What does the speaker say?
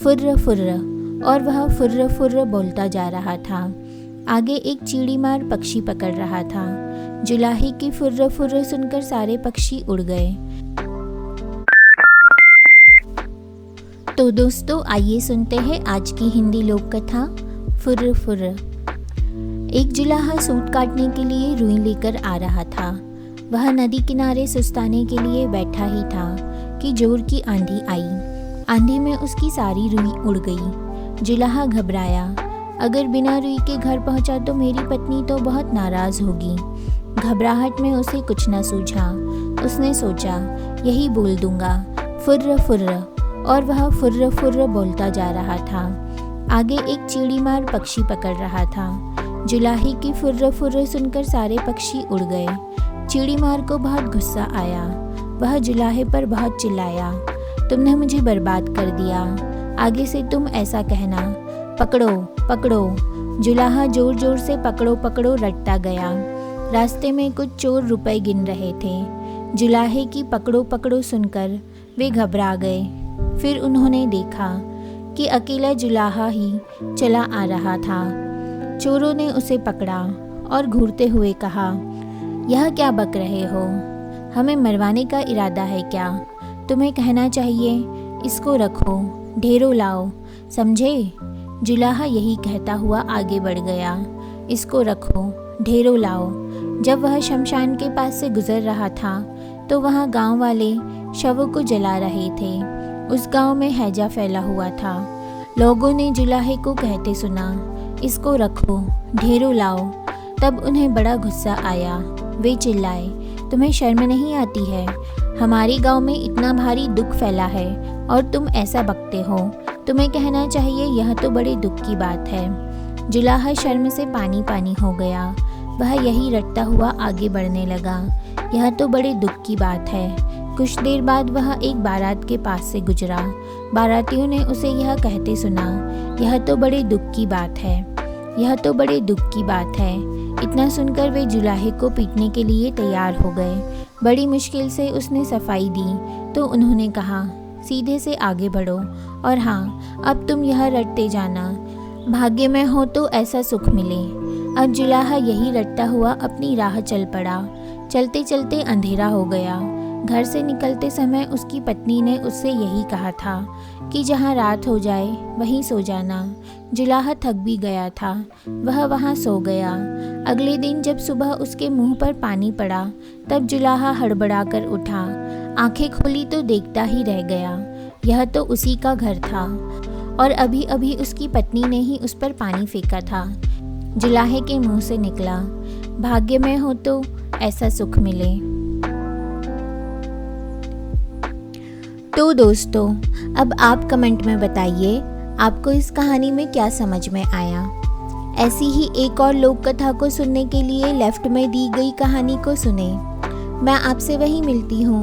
फुर्र फुर्र, और वह फुर्र फुर्र बोलता जा रहा था। आगे एक चिड़ीमार पक्षी पकड़ रहा था। जुलाहे की फुर्र फुर्र सुनकर सारे पक्षी उड़ गए। तो दोस्तों, आइए सुनते हैं आज की हिंदी लोक कथा फुर्र फुर्र। एक जुलाहा सूत काटने के लिए रुई लेकर आ रहा था। वह नदी किनारे सुस्ताने के लिए बैठा ही था कि जोर की आंधी आई। आंधी में उसकी सारी रुई उड़ गई। जुलाहा घबराया। अगर बिना रुई के घर पहुंचा तो मेरी पत्नी तो बहुत नाराज होगी। घबराहट में उसे कुछ न सूझा। उसने सोचा, यही बोल दूंगा, फुर्र फुर्र, और वह फुर्र फुर्र बोलता जा रहा था। आगे एक चिड़ीमार पक्षी पकड़ रहा था। जुलाहे की फुर्र फुर्र सुनकर सारे पक्षी उड़ गए। चिड़ीमार को बहुत गुस्सा आया। वह जुलाहे पर बहुत चिल्लाया, तुमने मुझे बर्बाद कर दिया। आगे से तुम ऐसा कहना, पकड़ो पकड़ो। जुलाहा जोर जोर से पकड़ो पकड़ो रटता गया। रास्ते में कुछ चोर रुपए गिन रहे थे। जुलाहे की पकड़ो पकड़ो सुनकर वे घबरा गए। फिर उन्होंने देखा कि अकेला जुलाहा ही चला आ रहा था। चोरों ने उसे पकड़ा और घूरते हुए कहा, यह क्या बक रहे हो? हमें मरवाने का इरादा है क्या? तुम्हें कहना चाहिए, इसको रखो, ढेरों लाओ, समझे? जुलाहा यही कहता हुआ आगे बढ़ गया। इसको रखो, ढेरों लाओ। जब वह शमशान के पास से गुजर रहा था तो वहाँ गांव वाले शवों को जला रहे थे। उस गांव में हैजा फैला हुआ था। लोगों ने जुलाहे को कहते सुना, इसको रखो, ढेरों लाओ। तब उन्हें बड़ा गुस्सा आया। वे चिल्लाए, तुम्हें शर्म नहीं आती है? हमारे गांव में इतना भारी दुख फैला है और तुम ऐसा बकते हो। तुम्हें कहना चाहिए, यह तो बड़े दुख की बात है। जुलाहा शर्म से पानी पानी हो गया। वह यही रटता हुआ आगे बढ़ने लगा, यह तो बड़े दुख की बात है। कुछ देर बाद वह एक बारात के पास से गुजरा। बारातियों ने उसे यह कहते सुना, यह तो बड़े दुख की बात है, यह तो बड़े दुख की बात है। इतना सुनकर वे जुलाहे को पीटने के लिए तैयार हो गए। बड़ी मुश्किल से उसने सफाई दी तो उन्होंने कहा, सीधे से आगे बढ़ो, और हाँ, अब तुम यह रटते जाना, भाग्य में हो तो ऐसा सुख मिले। अब जुलाहा यही रटता हुआ अपनी राह चल पड़ा। चलते चलते अंधेरा हो गया। घर से निकलते समय उसकी पत्नी ने उससे यही कहा था कि जहाँ रात हो जाए वहीं सो जाना। जुलाहा थक भी गया था। वह वहाँ सो गया। अगले दिन जब सुबह उसके मुंह पर पानी पड़ा तब जुलाहा हड़बड़ा कर उठा। आंखें खोली तो देखता ही रह गया, यह तो उसी का घर था और अभी अभी उसकी पत्नी ने ही उस पर पानी फेंका था। जुलाहे के मुंह से निकला, भाग्य में हो तो ऐसा सुख मिले। तो दोस्तों, अब आप कमेंट में बताइए आपको इस कहानी में क्या समझ में आया। ऐसी ही एक और लोक कथा को सुनने के लिए लेफ्ट में दी गई कहानी को सुने। मैं आपसे वहीं मिलती हूँ।